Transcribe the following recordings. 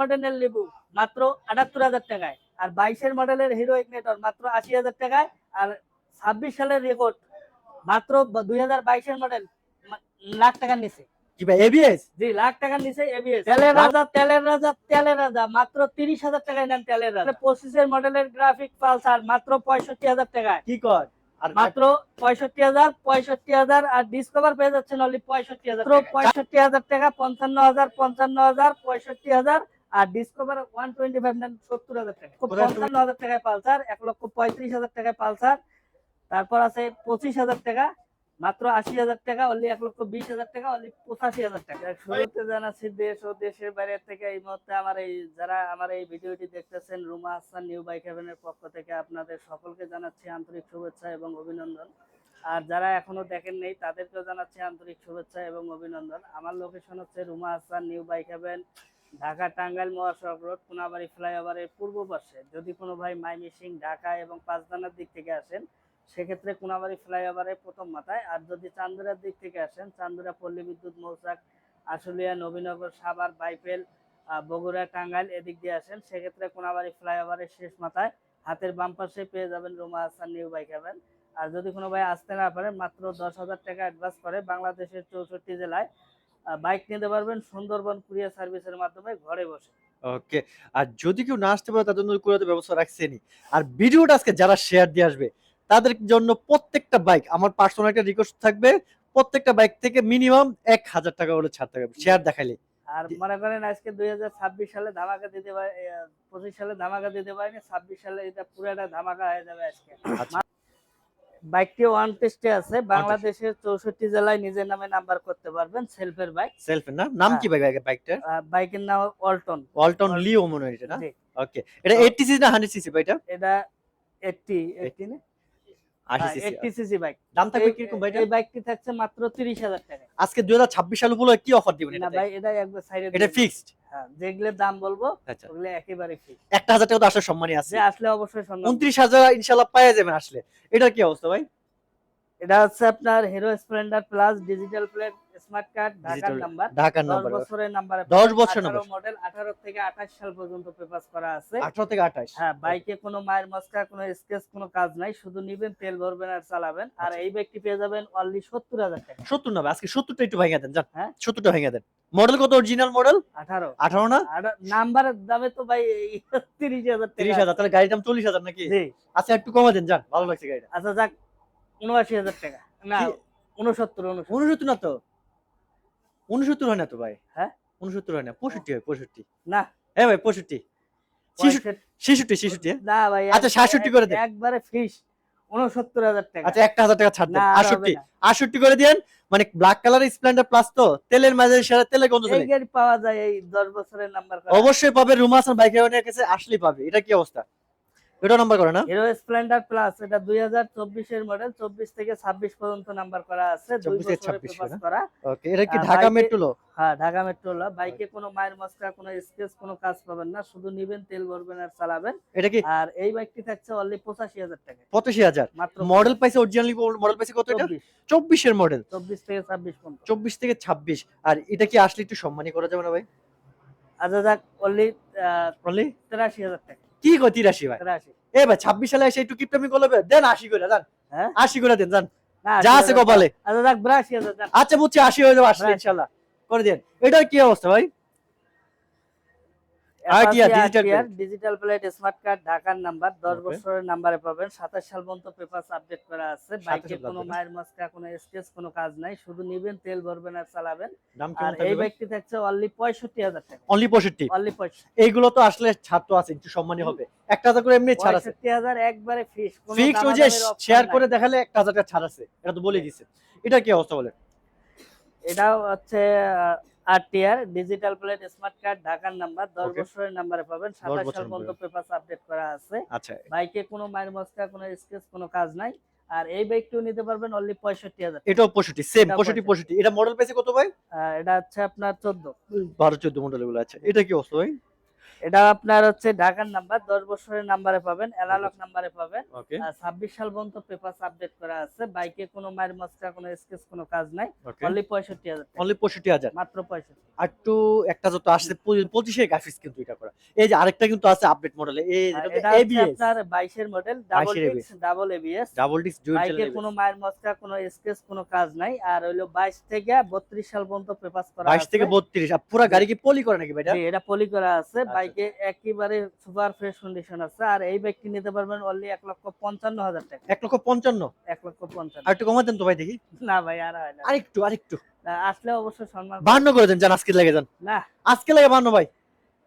মডেলের লেবু মাত্র ৭৮,০০০ টাকায়, আর ২২-এর মডেলের হিরো ইগনিটর মাত্র ৮০,০০০ টাকায়, আর ২৬ সালের রেকর্ড মাত্র ২০২২-এর মডেল লাখ টাকার নিচে। কি ভাই এবিএস? জি, লাখ টাকার নিচে এবিএস। তেলের রাজা তেলের রাজা তেলের রাজা মাত্র ৩০,০০০ টাকায় নেন তেলের রাজা। ২৫-এর মডেলের গ্রাফিক পালসার মাত্র ৬৫,০০০ টাকায়। কি কর? আর মাত্র ৬৫,০০০ আর ডিসকভার পেয়ে যাচ্ছেন অনলি ৬৫,০০০, ৬৫,০০০ টাকা, ৫৫,০০০, ৫৫,০০০, ৬৫,০০০, আর ডিসকভার 125 নেন ৭০,০০০ টাকা। ৫৫,০০০ টাকায় পালসার, ১,৩৫,০০০ টাকায় পালসার। তারপর আছে ২৫,০০০ টাকা, মাত্র ৮০,০০০ টাকা, অনলি ১,২০,০০০ টাকা, অনলি ৮৫,০০০ টাকা। শুরুতে জানাচ্ছি দেশ ও দেশের বাইরে থেকে এই মুহূর্তে যারা আমার এই ভিডিওটি দেখতেছেন, রুমা হাসান নিউ বাইক হেভেনের পক্ষ থেকে আপনাদের সকলকে জানাচ্ছি আন্তরিক শুভেচ্ছা এবং অভিনন্দন। আর যারা এখনো দেখেন নেই তাদেরকেও জানাচ্ছি আন্তরিক শুভেচ্ছা এবং অভিনন্দন। আমার লোকেশন হচ্ছে Ruma Hasan new bike heaven, Dhaka Tangail মহাসড়ক রোড, কোনাবাড়ি ফ্লাইওভারের পূর্ব পাশে। যদি কোনো ভাই মাইমিসিং, ঢাকা এবং পাঁচদানার দিক থেকে আসেন সেক্ষেত্রে কোনাবাড়ি ফ্লাইওভারের প্রথম মাথায়, আর যদি চান্দুরার দিক থেকে আসেন চান্দুরা পল্লী বিদ্যুৎ মৌচাক, আশুলিয়া, নবীনগর, সাভার, বাইপেল, বগুড়া, টাঙ্গাইল এদিক দিয়ে আসেন সেক্ষেত্রে কোনাবাড়ি ফ্লাইওভারের শেষ মাথায় হাতের বাম পাশে পেয়ে যাবেন Ruma Hasan new bike haven. আর যদি কোনো ভাই আসতে না পারে মাত্র ১০,০০০ টাকা অ্যাডভান্স করে বাংলাদেশের ৬৪ জেলায় বাইক নিতে পারবেন সুন্দরবন কুরিয়ার সার্ভিসের মাধ্যমে ঘরে বসে। ওকে। আর যদি কেউ না আসতে পারে তার জন্য কুরিয়ারের ব্যবস্থা রাখছেনি। আর ভিডিওটা আজকে যারা শেয়ার দিয়ে আসবে তাদের জন্য প্রত্যেকটা বাইক আমার পার্সোনাল একটা রিকোয়েস্ট থাকবে, প্রত্যেকটা বাইক থেকে মিনিমাম ১,০০০ টাকা করে ছাড় থাকবে শেয়ার দেখাইলে। আর মনে করেন আজকে ২০২৬ সালে ধামাকা দিতে পারে, ২৫ সালে ধামাকা দিতে পারেনি, ২৬ সালে এটা পুরোটা ধামাকা হয়ে যাবে আজকে। বাইকটি ওয়ান টেস্টে আছে, বাংলাদেশের ৬৪ জেলায় নিজের নামে নাম্বার করতে পারবেন। সেলফের বাইক। সেলফের নাম কি ভাই বাইকটার? বাইকের নাম ওয়ালটন। ওয়ালটন লিও মনে হয় এটা না? ওকে। এটা 80 সিসি না 100 সিসি ভাই এটা? এটা 80 না 80 সিসি বাইক। দাম থাকবে কি রকম ভাই? এই বাইকটি থাকছে মাত্র ৩০,০০০ টাকা। আজকে ২০২৬ সাল উপলক্ষে কি অফার দিবেন এটা? না ভাই, এটা একবার সাইডে এটা ফিক্সড। হ্যাঁ, যেগুলো দাম বলবো ওগুলো একেবারে ফিক্সড। ১,০০০ টাকা তো আসলে সম্মানই আছে। যে আসলে অবশ্যই সম্মান। ২৯,০০০ ইনশাআল্লাহ পেয়ে যাবেন আসলে। এটার কি অবস্থা ভাই? এটা হচ্ছে আপনার hero Splendor plus digital plate smart card, ঢাকার নাম্বার, 10 বছরের নাম্বারে, 10 বছর নাম্বার, মডেল 18 থেকে 28 সাল পর্যন্ত পেপারস করা আছে। 18 থেকে 28। হ্যাঁ, বাইকে কোনো মায়ের মস্কা, কোনো স্কেচ, কোনো কাজ নাই, শুধু নিবেন, তেল ভরবেন আর চালাবেন। আর এই বাইকটি পেয়ে যাবেন অনলি ৭০,০০০ টাকা। ৭০ না ভাই, আজকে ৭০ টা একটু ভাঙা দেন জান। হ্যাঁ, ৭০ টা ভাঙা দেন। মডেল কত? Original model 18। 18 না? নাম্বারের দামে তো ভাই ৩০,০০০ টাকা। ৩০,০০০ তাহলে গাড়ির দাম ৪০,০০০ নাকি? জি। আচ্ছা একটু কমা দেন জান, ভালো লাগছে গাড়িটা। আচ্ছা যাক, ৭৯,০০০ টাকা। না 69 না তো 69 হয় না তো ভাই। হ্যাঁ, 69 হয় না, 65 হয়, 65 না এ ভাই 65 66 না ভাই। আচ্ছা 66 করে দেন একবারে ফিক্স 69,০০০ টাকা। আচ্ছা ১,০০০ টাকা ছাড় দেন। না, ৬৮ ৬৮ করে দেন। মানে ব্ল্যাক কালারের স্প্লেন্ডার প্লাস তো তেলের মাঝে সেরা তেলের গন্ধ চলে। এই গাড়ি পাওয়া যায় এই ১০ বছরের নাম্বার করা। অবশ্যই পাবে, রুমা হাসান বাইক হেভেনের কাছে আসলেই পাবে। এটা কি অবস্থা? এটা নাম্বার করে না? হিরো স্প্লেন্ডার প্লাস, এটা ২০২৪ এর মডেল, ২৪ থেকে ২৬ পর্যন্ত নাম্বার করা আছে, ২ বছরের পেপারস করা। ওকে। এটা কি ঢাকা মেট্রো? হ্যাঁ, ঢাকা মেট্রো। বাইকে কোনো মায়ের মস্কা, কোনো স্কেচ, কোনো কাজ পাবেন না, শুধু নিবেন, তেল ভরবেন আর চালাবেন। এটা কি? আর এই বাইকটি থাকছে অনলি ৮৫,০০০ টাকা। ৮৫,০০০ মাত্র। মডেল পাইছে অরিজিনালি মডেল পাইছে কত এটা? 24 এর মডেল। 24 থেকে 26 পর্যন্ত। 24 থেকে 26। আর এটা কি আসলে একটু সম্মানী করা যাবে না ভাই? আচ্ছা যাক, অনলি ৮৩,০০০ টাকা। কি কয় ৮৩ ভাই? ৮৩। এ ভাই 26 সালে এসে একটু কিপটামি করলে দেন ৮০ করে দেন। হ্যাঁ, ৮০ করে দেন জান। না যা আছে কপালে। আচ্ছা যাক, ৮২,০০০ টাকা। আচ্ছা বুঝছি, ৮০ হয়ে যাবে আসলে ইনশাআল্লাহ করে দেন। এটার কি অবস্থা ভাই? ডিজিটাল প্লেট স্মার্ট কার্ড, ঢাকার নাম্বার, ১০ বছরের নাম্বারে পাবেন, ২৭ সাল পর্যন্ত পেপারস আপডেট করা আছে। বাইকে কোনো মায়ের মস্কা, কোনো স্কেচ, কোনো কাজ নাই, শুধু নিবেন, তেল ভরবেন আর চালাবেন। আর এই বাইকটি থাকছে অনলি ৬৫,০০০ টাকা। অনলি 65? অনলি 65। এইগুলো তো আসলে ছাড় তো আছে, একটু সম্মানী হবে। ১,০০০ করে এমনি ছাড় আছে। ৬৫,০০০ একবারে ফিক্স। ফিক্সড ওই যে শেয়ার করে দেখালে ১,০০০ টাকা ছাড় আছে। এটা তো বলে দিয়েছে। এটা কি অবস্থা বলেন? এটাও হচ্ছে RTR digital plate smart card, ঢাকার নাম্বার, ১০ বছরের নাম্বারে পাবেন, ২৭ সাল পর্যন্ত পেপারস আপডেট করা আছে। আচ্ছা। বাইকে কোনো মায়ের মস্কা, কোনো স্কেচ, কোনো কাজ নাই। আর এই বাইকটিও নিতে পারবেন অনলি ৬৫,০০০। এটাও 65 সেম 65। এটা মডেল পাইছে কত ভাই? এটা হচ্ছে আপনার ১৪। ১২ ১৪ মডেল গুলো আছে। এটা কি অবস্থা ভাই? এটা আপনার হচ্ছে ঢাকার নাম্বার, 10 বছরের নাম্বারে পাবেন, অ্যানালগ নাম্বারে পাবেন। ওকে আর 26 সাল পর্যন্ত পেপারস আপডেট করা আছে। বাইকে কোনো মায়ের মস্কা, কোনো স্কেচ, কোনো কাজ নাই। ওকে অনলি 65,000 টাকা, অনলি 65,000। মাত্র 65। আর একটু একটা যত আসছে 25 এর গ্রাফিক্স কিন্তু এটা করা। এই যে আরেকটা কিন্তু আছে আপডেট মডেলে, এই আর যেটা এটা হচ্ছে এবিএস, আপনার 22 এর মডেল, ডাবল 22 এর disc, double ABS. Double disc dual বাইকে চ্যানেল কোনো এবিএস। মায়ের মস্কা, কোনো স্কেচ, কোনো কাজ নাই। আর হইলো 22 থেকে 32 সাল পর্যন্ত পেপারস করা 22 আছে। থেকে 32 আর পুরো গাড়ি কি পলি করে নাকি ভাই এটা? জি, এটা পলি করা আছে। আচ্ছা। বাইকে একেবারে সুপার ফ্রেশ কন্ডিশন আছে। আর এই বাইকটি নিতে পারবেন অনলি 1,55,000 টাকা। 1,55,000। 1,55,000। আর একটু কমা দেন তো ভাই দেখি। না ভাই, আর হয় না। আরেকটু না, আসলে অবশ্যই সম্মান 52 করে দেন, যান আজকে লাগে যান, না। আজকে লাগে 52 ভাই,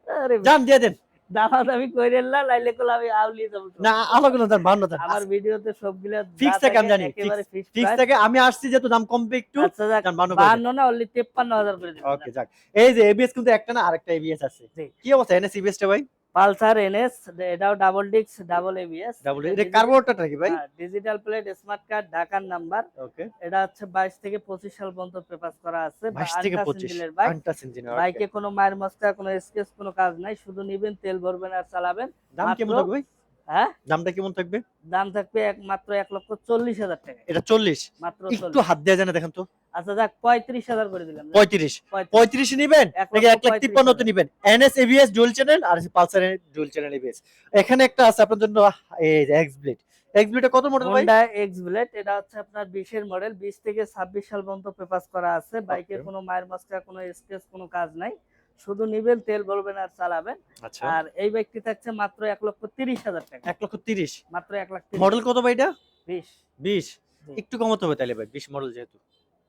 আরে যান দিয়ে দেন। দামাদামি কইরেন না, লাইলে কল আমি আউলিয়ে যাবো সব। না আলাদা দেন 52 দেন। আমার ভিডিওতে সবগুলা ফিক্স যা থাকে আমি জানি, একেবারে ফিক্স ফিক্স প্রাইস। থাকে। আমি আসছি যেহেতু দাম কমবে একটু, আচ্ছা যাক, যান 52 করে দেন। 52 না, অনলি 53,000 করে দিবেন। ওকে যাক। এই যে এবিএস কিন্তু একটা না, আরেকটা এবিএস আছে। জি। কি অবস্থা এনএস এবিএস টা ভাই? পালসার এনএস, এটাও double disc, double ABS. Double এটা কার্বোরেটর নাকি ভাই? ডিজিটাল প্লেট, স্মার্ট কার্ড, ঢাকার নাম্বার। ওকে এটা হচ্ছে 22 থেকে 25 সাল পর্যন্ত পেপারস করা আছে। 22 থেকে 25 ইঞ্জিনের বাইক। আনটাস ইঞ্জিন। বাইকে কোনো মায়ের মস্কা, কোনো স্কেচ, কোনো কাজ নাই। শুধু নিবেন, তেল ভরবেন আর চালাবেন। দাম কেমন মাত্র- থাকবে ভাই? হ্যাঁ, দামটা কেমন থাকবে? দাম থাকবে মাত্র 1,40,000 টাকা। এটা 40। মাত্র একটু 40। হাত দেয়া যায় না দেখেন তো। আচ্ছা যাক, 35,000 করে দিলাম। 35 35। 35 নিবেন নাকি 1,53,000 তে নিবেন? এনএস এবিএস ডুয়াল চ্যানেল আর পালসার ডুয়াল চ্যানেল এবিএস। এখানে একটা আছে আপনার জন্য, এই যে এক্স ব্লেড। এক্স ব্লেড কত মডেল ভাই? হোন্ডা এক্স ব্লেড, এটা হচ্ছে আপনার 20 এর মডেল। 20 থেকে 26 সাল পর্যন্ত পেপারস করা আছে। বাইকে Okay. কোনো মায়ের মস্কা, কোনো স্কেচ, কোনো কাজ নাই। শুধু নিবেন, তেল ভরবেন আর চালাবেন। আচ্ছা আর এই ব্যক্তি থাকছে মাত্র 1,30,000 টাকা। 1,30,000। মাত্র 1,30,000। মডেল কত ভাই এটা? 20। 20। জি। একটু কমাতে হবে তাহলে ভাই, 20 মডেল যেহেতু।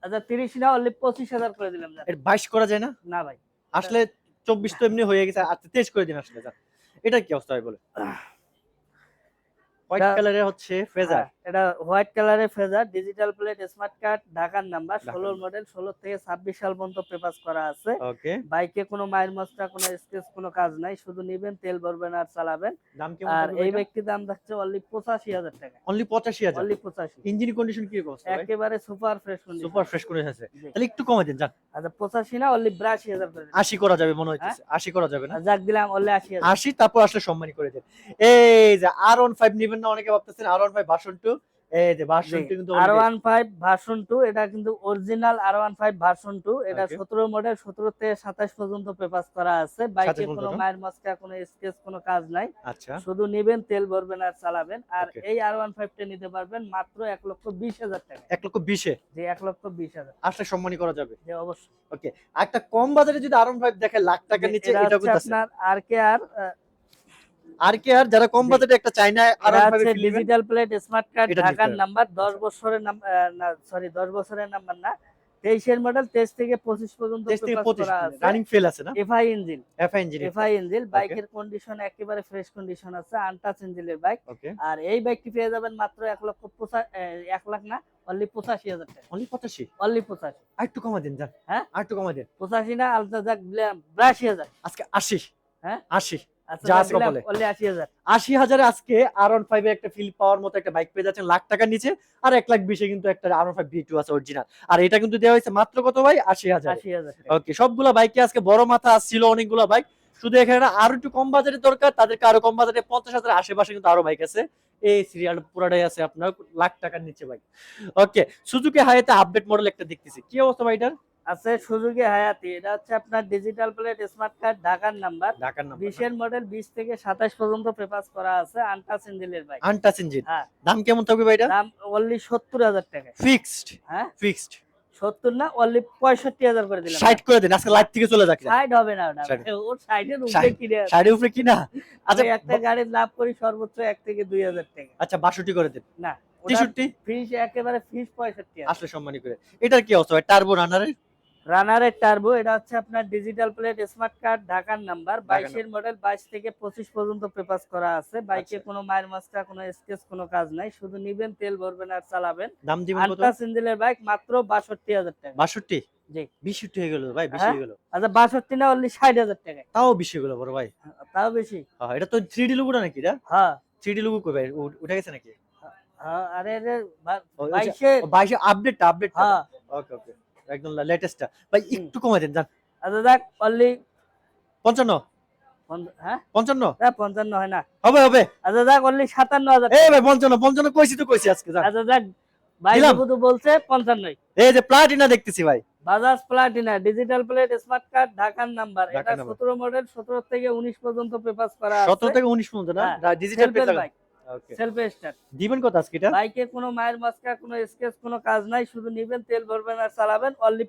আচ্ছা 30 না, অনলি 25,000 করে দিলাম। যান। এর 22 করা যায় না? না ভাই, আসলে 24 তো এমনি হয়ে গেছে, আচ্ছা 23 করে দিন আসলে যান। এটা কি অবস্থা হয় বলে? হোয়াইট এটা- কালারের হচ্ছে ফেজার। হ্যাঁ, এটা হোয়াইট কালারের phasor, digital plate, smart card, ঢাকার নাম্বার। ঢাকার 16 মডেল, 16 থেকে 26 সাল পর্যন্ত পেপারস করা আছে। ওকে বাইকে কোনো মায়ের মস্কা, কোনো স্কেচ, কোনো কাজ নাই। শুধু নিবেন, তেল ভরবেন আর চালাবেন। দাম কেমন আর থাকবে এই এটা? ব্যক্তির দাম থাকছে অনলি 85,000 টাকা। অনলি 85,000। অনলি 85। ইঞ্জিন কন্ডিশন কি অবস্থা ভাই? একেবারে super fresh condition. Super fresh করে আছে। জি। তাহলে একটু কমে দিন যান। আচ্ছা 85 না, অনলি 82,000 করে দিলাম। 80 করা যাবে মনে হইতেছে। 80 করা যাবে না? যাক দিলাম, অনলি 80,000। 80 তারপর আসলে সম্মানী করে দেন। এই যে R15 নিবেন না অনেকে ভাবতেছেন, R15 ভার্সন 2। এই যে ভার্সন 2 কিন্তু R15 ভার্সন 2, এটা কিন্তু অরিজিনাল R15 ভার্সন 2। এটা Okay. 17 মডেল, 17 থেকে 27 পর্যন্ত পেপারস করা আছে। বাইকে 27 কোনো পর্যন্ত। মায়ের মস্কা, কোনো স্কেচ, কোনো কাজ নাই। আচ্ছা শুধু নিবেন, তেল ভরবেন আর চালাবেন। আর Okay. এই R15 টা নিতে পারবেন মাত্র 1,20,000 টাকা। 1,20,000 এ যে 1,20,000। আসলে সম্মানী করা যাবে। যে অবশ্যই। ওকে একটা কম বাজারে যদি R15 দেখে লাখ টাকার নিচে, এটা এটা হচ্ছে কিন্তু আছে। আপনার RKR, আর কি আর যারা কম জি। বাজেটে একটা চায়না এটা R15 হচ্ছে এ ফিল নেবেন, ডিজিটাল প্লেট, স্মার্ট কার্ড, এটা নিতে ঢাকার হবে। নাম্বার। 10 বছরের না সরি, 10 বছরের নাম্বার না, 23 এর মডেল। 23 থেকে 25 পর্যন্ত 23 থেকে পেপারস 25 করা আছে। রানিং ফেল আছে না? FI engine, FI engine. FI engine. বাইকের কন্ডিশন একেবারে ফ্রেশ কন্ডিশন আছে, আনটাচ ইঞ্জিনের বাইক। ওকে আর এই বাইকটি পেয়ে যাবেন মাত্র 1 লাখ না, অনলি 85,000 টাকা। অনলি 85। অনলি 85। আর একটু কমা দেন যান। হ্যাঁ? আর একটু কমা দেন। 85 না, আলতা যাক দিলাম 82,000। আজকে 80। হ্যাঁ? 80। আচ্ছা যা যাক আছে দিলাম কপালে। অনলি 80,000। 80,000 এ আজকে R15 এর একটা ফিল পাওয়ার মতো একটা বাইক পেয়ে যাচ্ছেন লাখ টাকার নিচে। আর 1,20,000 এ কিন্তু একটা R15 B2 আছে অরিজিনাল। আর এটা কিন্তু দেওয়া হয়েছে মাত্র কত ভাই? 80,000 এ। 80,000 টাকা। ওকে সবগুলা বাইকে আজকে বড় মাথা আসছিল অনেকগুলা বাইক। শুধু এখানে আরো একটু কম বাজারের দরকার, তাদেরকে আরো কম বাজারে 50,000 এর আশেপাশে কিন্তু আরো বাইক আছে। এই সিরিয়াল পুরাটাই আছে আপনার লাখ টাকার নিচে বাইক। ওকে সুজুকি হায়াতে আপডেট মডেল একটা দেখতেছি, কি অবস্থা ভাই এটার? আছে সুজুকি হায়াতি, এটা হচ্ছে আপনার ডিজিটাল প্লেট, স্মার্ট কার্ড, ঢাকার নাম্বার। ঢাকার নাম্বার 20 এর মডেল, 20 থেকে 27 পর্যন্ত পেপারস করা আছে, আনটাচ ইঞ্জিনের বাইক। Untouch engine. হ্যাঁ, দাম কেমন থাকবে ভাই এটা? দাম অনলি 70,000 টাকা। ফিক্সড। হ্যাঁ, ফিক্সড 70 না, অনলি 65,000 করে দিলাম। 60 করে দেন, আজকে লাইভ থেকে চলে যাক। 60 হবে না ওটা, 60 ওর 60 এর উপরে কিনে আছে। 60 এর উপরে কিনা? আচ্ছা আমি একটা গাড়ির লাভ করি সর্বোচ্চ 1 থেকে 2,000 টাকা। আচ্ছা 62 করে দেন। না, 63 ফিস একেবারে ফিস 65,000। আসলে সম্মানী করে। এটার কি অবস্থা ভাই? টার্বো রানারের রানারের টার্বো, এটা হচ্ছে আপনার ডিজিটাল প্লেট, স্মার্ট কার্ড, ঢাকার নাম্বার। ঢাকার 22 এর মডেল, 22 থেকে 25 পর্যন্ত পেপারস করা আছে। বাইকে আচ্ছা। কোনো মায়ের মস্কা, কোনো স্কেচ, কোনো কাজ নাই। শুধু নিবেন, তেল ভরবেন আর চালাবেন। দাম দিবেন কত? আনটাচ ইঞ্জিনের বাইক, মাত্র 62,000 টাকা। 62? জি। 62 হয়ে গেল ভাই, বেশি হ্যাঁ? হয়ে গেল। আচ্ছা 62 না, অনলি 60,000 টাকা। তাও বেশি হয়ে গেল বড় ভাই। তাও বেশি। হ্যাঁ এটা তো 3D লোগোটা নাকি এটা? হ্যাঁ, 3D লোগো কই ভাই? উঠে গেছে নাকি? হ্যাঁ, আরে রে, ও, 22 এর। 22 আপডেটটা। হ্যাঁ। ওকে ওকে একদম লেটেস্টটা ভাই, একটু কমাই দেন জান। আচ্ছা দেখ, অনলি 55 হ্যাঁ 55 55 হয় না। হবে হবে। আচ্ছা যাক অনলি 57,000 এই ভাই 55 কইছি তো কইছি আজকে যান। আচ্ছা যাক ভাই দিলাম। শুধু বলছে 55। এই যে প্লাটিনা দেখতেছি ভাই। Bajaj Platina digital plate smart card ঢাকার নাম্বার, এটা ঢাকার নাম্বার। 17 মডেল, 17 থেকে 19 পর্যন্ত পেপারস করা 17 আছে। থেকে 19 পর্যন্ত না? হ্যাঁ ডিজিটাল সেলফের plate bike, okay. Self start. দিবেন কত আজকে এটা? বাইকে কোনো মায়ের মাস্কা, কোনো স্কেচ, কোনো কাজ নাই, শুধু নিবেন, তেল ভরবেন আর চালাবেন। অনলি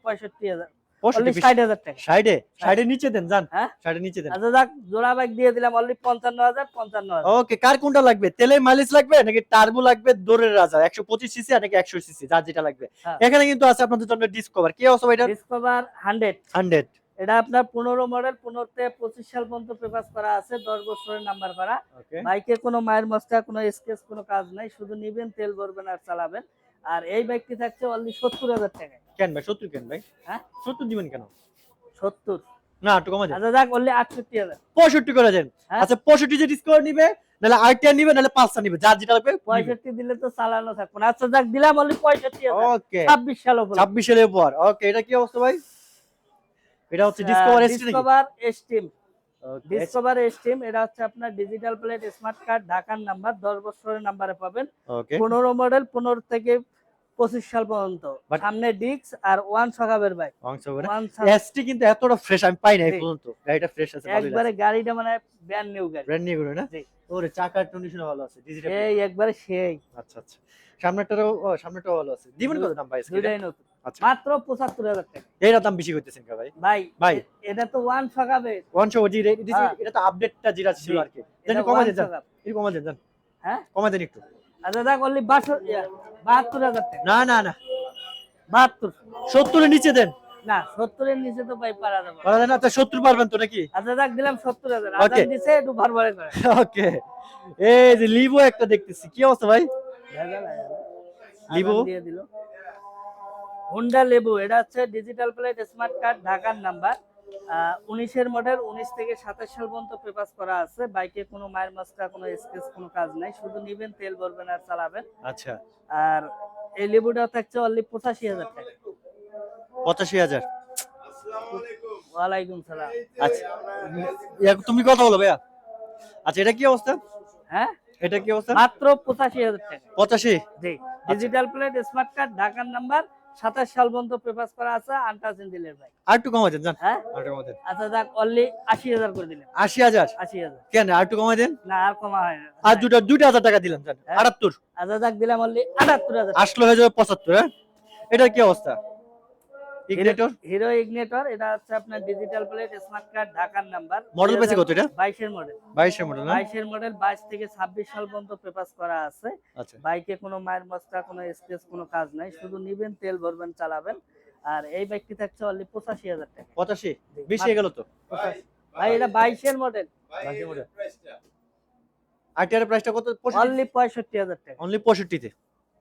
65,000, অনলি 60,000 টাকা। 60 60 এর নিচে দেন জান। হ্যাঁ 60 এর নিচে দেন। আচ্ছা যাক জোড়া বাইক দিয়ে দিলাম অনলি 55,000, 55,000। ওকে, কার কোনটা লাগবে? তেলের মাইলেজ লাগবে নাকি টার্বো লাগবে? দৌড়ের রাজা 125 সিসি আর নাকি 100 সিসি, যার যেটা লাগবে। হ্যাঁ। এখানে কিন্তু আছে আপনাদের জন্য ডিসকভার। কি অবস্থা এটা? ডিসকভার 100, 100 এটা আপনার 15 মডেল, 15 থেকে 25 সাল পর্যন্ত পেপারস করা আছে, 10 বছরের নাম্বার করা। ওকে। বাইকে কোনো মায়ের মস্কা, কোনো স্কেচ, কোনো কাজ নাই, শুধু নিবেন, তেল ভরবেন আর চালাবেন। আর এই বাইকটি থাকছে অনলি 70,000 টাকায়। কেন ভাই 70 কেন ভাই? হ্যাঁ 70 দিবেন কেন? 70। না একটু কমা দেন। আচ্ছা যাক অনলি 68,000। 65 করে দেন। হ্যাঁ? আচ্ছা 65 যে ডিসকভার নিবে নাহলে আরটিআর নিবে নাহলে পালসার নিবে, যার যেটা লাগবে। 65 দিলে তো চালানো থাকবো না। আচ্ছা যাক দিলাম অনলি 65,000। ওকে। 26 সাল উপরে। 26 সালের পর। ওকে, এটা কি অবস্থা ভাই? এটা হচ্ছে ডিসকভার এসটি নাকি? ডিসকভার স্টিম, ওকে। ডিসকভার স্টিম, এটা হচ্ছে আপনার ডিজিটাল প্লেট স্মার্ট কার্ড ঢাকার নাম্বার, 10 বছরের নাম্বারে পাবেন। ওকে। 15 মডেল, 15 থেকে 25 সাল পর্যন্ত। But- সামনে ডিস্ক আর ওয়ান সকাবের বাইক। অংশ করে। ওয়ান এসটি কিন্তু এতটা ফ্রেশ আমি পাই না এই জি। পর্যন্ত। গাড়িটা ফ্রেশ আছে, ভালোই একবারে লাগছে। গাড়িটা মানে ব্র্যান্ড নিউ গাড়ি। ব্র্যান্ড নিউ করে না? জি। ওরে চাকার কন্ডিশন ভালো আছে, ডিজিটাল। এই একবারে সেই আচ্ছা আচ্ছা। সামনেরটাও সামনেরটাও ভালো আছে। দিবেন কত দাম ভাই আজকে? দুইটাই নতুন। আচ্ছা। মাত্র 75,000 টাকা। এইটা দাম বেশি করতেছেন কা ভাই? ভাই ভাই। এটা তো ওয়ান সকাবে। 100 জি হ্যাঁ। এটা তো আপডেটটা যেটা ছিল জি। আর কি। এটা দেন কমা ওয়ান দেন জান। সকাব। একটু কমা দেন জান। হ্যাঁ কমা দেন একটু। আচ্ছা যাক অনলি 72,000 টাকা। না না না। 72 70 এর নিচে দেন। না 70 এর নিচে তো ভাই পারা যাবে না। বলা দেন আচ্ছা 70 পারবেন তো নাকি? আচ্ছা যাক দিলাম 70,000। Okay. আজান দিছে একটু ভরভরে করে। ওকে। এই যে লিভো একটা দেখতেছি। কি অবস্থা ভাই? লিভো? আজান দিয়ে দিল। হোন্ডা লেবু, এটা হচ্ছে ডিজিটাল প্লেট স্মার্ট কার্ড ঢাকার নাম্বার, 19 এর মডেল, 19 থেকে 27 সাল পর্যন্ত পেপারস করা আছে। বাইকে কোনো মায়ের মাস্কা, কোনো স্কেচ, কোনো কাজ নাই, শুধু নিবেন, তেল ভরবেন আর চালাবেন। আচ্ছা। আর এই লেবুটা থাকছে অনলি 85,000 টাকা। 85,000। ওয়ালাইকুম সালাম। আচ্ছা। তুমি কথা বলো ভাইয়া। আচ্ছা এটা কি অবস্থা? হ্যাঁ এটা কি অবস্থা? মাত্র 85,000 টাকা। 85। জি ডিজিটাল প্লেট স্মার্ট কার্ড ঢাকার নাম্বার, 27 সাল পর্যন্ত পেপারস করা আছে, আনটাচ ইঞ্জিনের বাইক। আর একটু কমাই দেন জান। হ্যাঁ আর একটু কমাই দেন। আচ্ছা যাক অনলি 80,000 করে দিলাম। 80,000। 80,000 কেন আর একটু কমাই দেন? না আর কমা হয় না। আর 2,000 টাকা দিলাম জান। হ্যাঁ। 78। আচ্ছা যাক দিলাম অনলি 78,000। আসলে হয়ে যাবে 75, হ্যাঁ? এটার কি অবস্থা? ইগনিটর হিরো ইগনিটর, এটা হচ্ছে আপনার ডিজিটাল প্লেট স্মার্ট কার্ড ঢাকার নাম্বার। মডেল পেয়েছে কত এটা? 22 এর মডেল। 22 এর মডেল না? 22 এর মডেল, 22 থেকে 26 সাল পর্যন্ত পেপারস করা আছে। আচ্ছা। বাইকে কোনো মায়ের মস্কা, কোনো স্কেচ, কোনো কাজ নাই, শুধু নিবেন, তেল ভরবেন, চালাবেন। আর এই বাইকটি থাকছে অনলি 85,000 টাকা। 85 বেশি হয়ে গেল তো। 85 ভাই এটা 22 এর মডেল, 22 এর মডেল। আরটিআর এর প্রাইসটা কত? অনলি 65,000 টাকা। অনলি 65 তে।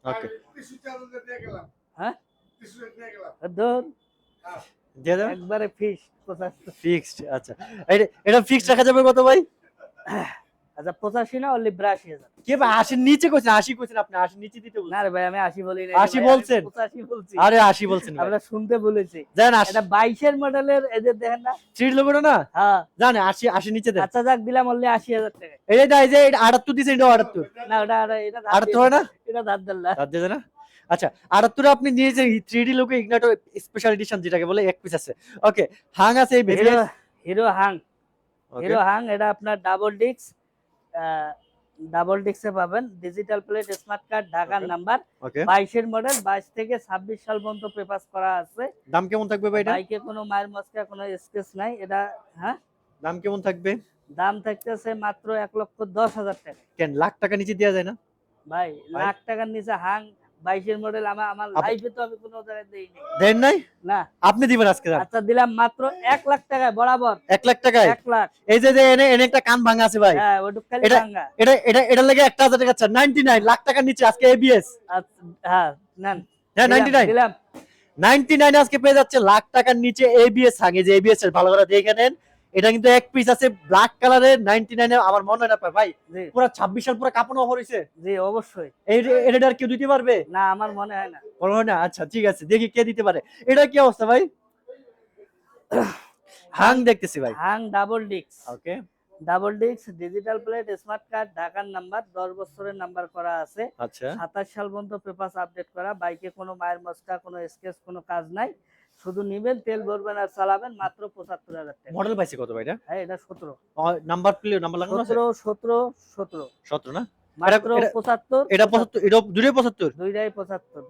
ওকে। হ্যাঁ ধর দিয়ে দাও। একবারে ফিক্স 85। ফিক্সড। আচ্ছা। এটা ফিক্সড রাখা যাবে কত ভাই? আচ্ছা 85 না অনলি 82,000। কে ভাই 80 এর নিচে কইছেন? 80 কইছেন আপনি, 80 নিচে দিতে বলছেন। না রে ভাই আমি 80 বলি না। 80 বলছেন? 85 বলছি। আরে 80 বলছেন ভাই। আমরা শুনতে বলেছি। জান 80 এটা 22 এর মডেলের, এই যে দেখেন না। থ্রি লোগোটা না? হ্যাঁ জানে 80 নিচে দেন। আচ্ছা যাক দিলাম অনলি 80,000 টাকা। এই যে এটা 78 দিছেন, এটা 78। না ওটা এটা ধার 78 হয় না? এটা ধার দিল না। তার দিয়ে না? আচ্ছা 78 এ আপনি নিয়েছেন 3D logo ignitor special edition যেটাকে বলে এক পিস আছে। ওকে। হাং আছে এই হিরো ভেরিয়েন্ট। হিরো হাং, ওকে। হিরো হাং, এটা আপনার ডাবল ডিস্কে পাবেন। ডিজিটাল প্লেট স্মার্ট কার্ড ঢাকার Okay. নাম্বার, ওকে। 22 এর মডেল, 22 থেকে 26 সাল পর্যন্ত পেপারস করা আছে। দাম কেমন থাকবে ভাই এটা? বাইকে কোনো মায়ের মস্কা, কোনো স্কেচ নাই। এটা হ্যাঁ দাম কেমন থাকবে? দাম থাকতেছে মাত্র 1,10,000 টাকা। কেন লাখ টাকা নিচে দেওয়া যায় না? ভাই লাখ টাকার নিচে হাং 22 এর মডেল আমার আপ- লাইফে তো আমি কোনো জায়গায় দেইনি। দেন নাই? না আপনি দিবেন আজকে দাম। আচ্ছা দিলাম মাত্র 1 লাখ টাকায় বরাবর। 1 লাখ টাকায়? 1 লাখ। এই যে এনে একটা কান ভাঙা আছে ভাই। হ্যাঁ ওটুক খালি এটা- ভাঙা। এটা লাগে 1,000 টাকা চার 99 লাখ টাকার নিচে আজকে এবিএস। আচ্ছা, হ্যাঁ নেন। হ্যাঁ দিলাম, 99 দিলাম। 99 আজকে পেয়ে যাচ্ছে লাখ টাকার নিচে এবিএস হাঙে, যে এবিএস এর ভালো করে দেখে নেন। এটা কিন্তু এক পিস আছে ব্ল্যাক কালারের 99 এ, আমার মনে হয় না ভাই জি পুরো 26 সাল পুরো কাঁপানো অফার হইছে। জি অবশ্যই। এটা আর কেউ দিতে পারবে? না আমার মনে হয় না। মনে হয় না। আচ্ছা ঠিক আছে, দেখি কে দিতে পারে। এটা কি অবস্থা ভাই? হাং দেখতেছি ভাই। হাং double disc, okay, double disc digital plate smart card, ঢাকার নাম্বার, 10 বছরের নাম্বার করা আছে, আচ্ছা 27 সাল পর্যন্ত পেপারস আপডেট করা। বাইকে কোনো মায়ের মস্কা, কোনো স্কেচ, কোনো কাজ নাই। শুধু নিবেন, তেল ভরবেন আর চালাবেন, মাত্র 75,000 টাকা। মডেল পাইছে কত ভাই এটা? হ্যাঁ, এটা 17 নাম্বার প্লেট নাম্বার লাগানো আছে 17 17 না? মাত্র এটা 75। এটা 75, এটা দুটোই 75, দুইটাই 75,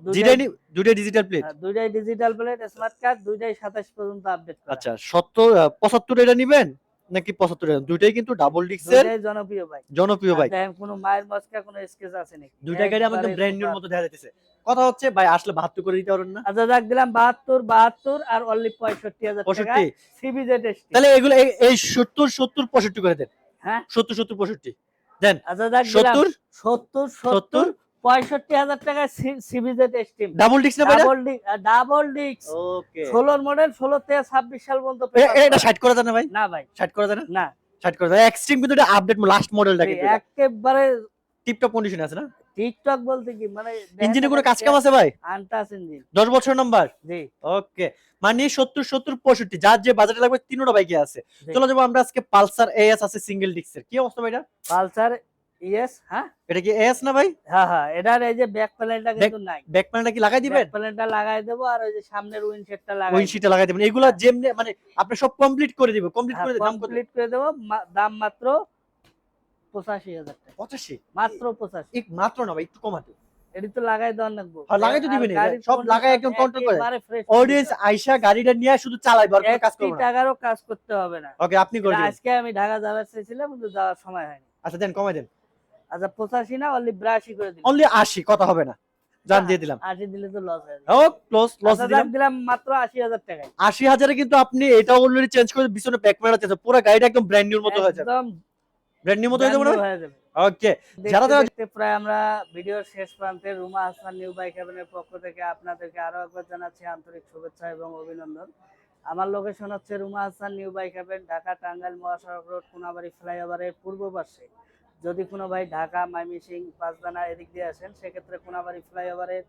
দুটোই ডিজিটাল প্লেট। দুইটাই ডিজিটাল প্লেট স্মার্ট কার্ড, দুইটাই 27 পর্যন্ত আপডেট করা। আচ্ছা 70 75 এটা নিবেন নাকি 75 এটা? দুইটাই কিন্তু ডাবল ডিস্কের দুইটাই জনপ্রিয় বাইক। জনপ্রিয় বাইক। দেখেন কোনো মায়ের মস্কা, কোনো স্কেচ আছে নাকি? দুইটা গাড়ি আমাদের একবারে ব্র্যান্ড নিউর super। মতো দেখা যাইতেছে। কথা হচ্ছে ভাই আসলে 72 করে দিতে পারবেন না? আচ্ছা, যাক দিলাম 72 আর অনলি 65,000 টাকা 65। CBZ ST. তাহলে এগুলো এই 70 70 65 করে দেন। হ্যাঁ, 70 70 65 দেন। আচ্ছা, যাক দিলাম 70 70 70 65,000 টাকা সিবিজেড এসটি। ডাবল ডিস্ক না ভাই? ডাবল ডিস্ক ওকে, 16 মডেল, 16 থেকে 26 সাল পর্যন্ত এটা 60 করে দেন না ভাই? না ভাই, 60 করে দেন না? না 60 করে দেন। এক্সট্রিম কিন্তু এটা আপডেট লাস্ট মডেলটা কিন্তু এটা। একেবারে টিপটপ কন্ডিশনে আছে না? টিকটক বলতে কি মানে ইঞ্জিনে কোনো কাজ কাম আছে ভাই? Untouch engine. 10 বছর নাম্বার। জি ওকে, মানে 70 70 65 যার যে বাজেটে লাগবে তিনটা বাইকে আছে। জি। চলো যাবো আমরা আজকে পালসার এএস আছে সিঙ্গেল ডিস্কের। কি অবস্থা ভাই এটা? Pulsar ES. হ্যাঁ এটা কি এএস না ভাই? হ্যাঁ হ্যাঁ, এটার এই যে ব্যাক প্যানেলটা কিন্তু নাই। ব্যাক প্যানেলটা কি লাগাই দিবেন? ব্যাক প্যানেলটা লাগাই দেবো আর ওই যে সামনের উইন্ডশেডটা লাগাই উইন্ডশিটটা লাগাই দিবেন। এগুলো যেমনি মানে আপনি সব কমপ্লিট করে দিবেন। কমপ্লিট করে দাম কত? কমপ্লিট করে দেবো। দাম মাত্র 85,000 টাকা। 85? মাত্র 85। এক মাত্র না ভাই, একটু কমাতে। এটি তো লাগাই দেওয়ার লাগবো। হ্যাঁ, লাগাই তো আর দিবেনই। গাড়ির সব লাগাই একদম কন্ট্রোল করে। একেবারে fresh অডিয়েন্স condition। আইসা গাড়িটা নিয়ে শুধু চালাইবে আর কোনো কাজ 1 করবে না। টাকারও কাজ করতে হবে না। ওকে, আপনি করে এটা দিবেন। আজকে আমি ঢাকা যাওয়ার চেয়েছিলাম কিন্তু যাওয়ার সময় হয়নি। আচ্ছা দেন, কমাই দেন। আচ্ছা 85 না, অনলি 82 করে দিলাম। অনলি 80, কথা হবে না। জান দিয়ে দিলাম। 80 দিলে তো লস হয়ে যাবে। ও লস আচ্ছা, দিলাম। দিলাম মাত্র 80,000 টাকায়। 80,000 এ কিন্তু আপনি এটা অলরেডি চেঞ্জ করে পিছনে ব্যাক প্যানেল চেঞ্জ, পুরো গাড়িটা একদম ব্র্যান্ড নিউর মতো হয়ে যাবে। একদম ব্র্যান্ড নিউ মতো হয়ে যাবে না? brand new হয়ে যাবে। ওকে, যারা যারা দেখতে প্রায় আমরা ভিডিওর শেষ প্রান্তে, রুমা হাসান নিউ বাইক হেভেনের পক্ষ থেকে আপনাদেরকে আরো একবার জানাচ্ছি আন্তরিক শুভেচ্ছা এবং অভিনন্দন। আমার লোকেশন হচ্ছে Ruma Hasan new bike heaven, Dhaka Tangail মহাসড়ক রোড, কোনাবাড়ি ফ্লাইওভারের পূর্ব পাশে। যদি কোনো ভাই ঢাকা, ময়মনসিংহ, পাঁচদানা এদিক দিয়ে আসেন সেক্ষেত্রে কোনাবাড়ি ফ্লাইওভারের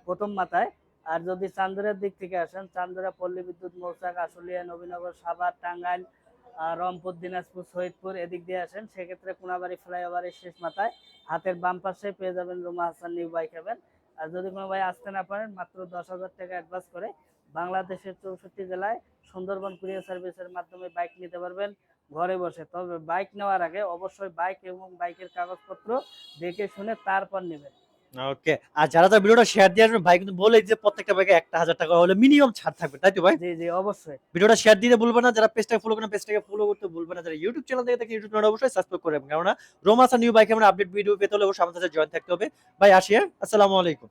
প্রথম মাথায়। আর যদি চান্দুরার দিক থেকে আসেন, চান্দুরা পল্লী বিদ্যুৎ মৌচাক, আশুলিয়া, নবীনগর, সাভার, টাঙ্গাইল, রংপুর, দিনাজপুর, শহীদপুর এদিক দিয়ে আসেন সেক্ষেত্রে কোনাবাড়ি ফ্লাইওভারের শেষ মাথায় হাতের বাম পাশে পেয়ে যাবেন Ruma Hasan new bike haven. আর যদি কোনো ভাই আসতে না পারেন, মাত্র 10,000 টাকা অ্যাডভান্স করে বাংলাদেশের 64 জেলায় সুন্দরবন কুরিয়ার সার্ভিসের মাধ্যমে বাইক নিতে পারবেন ঘরে বসে। তবে বাইক নেওয়ার আগে অবশ্যই বাইক এবং বাইকের কাগজপত্র দেখে শুনে তারপর নেবেন। ওকে, আর যারা ভিডিওটা শেয়ার দিয়ে আসবেন ভাই কিন্তু বলে যে প্রত্যেকটা বাইকে 1,000 টাকা হলে মিনিমাম ছাড় থাকবে, তাই তো ভাই? জি জি অবশ্যই। ভিডিওটা শেয়ার দিতে ভুলবেন না। যারা পেজটাকে ফলো করেন পেজটাকে ফলো করতে ভুলবেন না। যারা ইউটিউব চ্যানেল থেকে দেখেন ইউটিউব চ্যানেল অবশ্যই সাবস্ক্রাইব করবেন, কারণ রোমাসা নিউ বাইক আমরা আপডেট ভিডিও পেতে হলে অবশ্যই আমাদের সাথে জয়েন থাকতে হবে। ভাই আসি, আসসালামু আলাইকুম।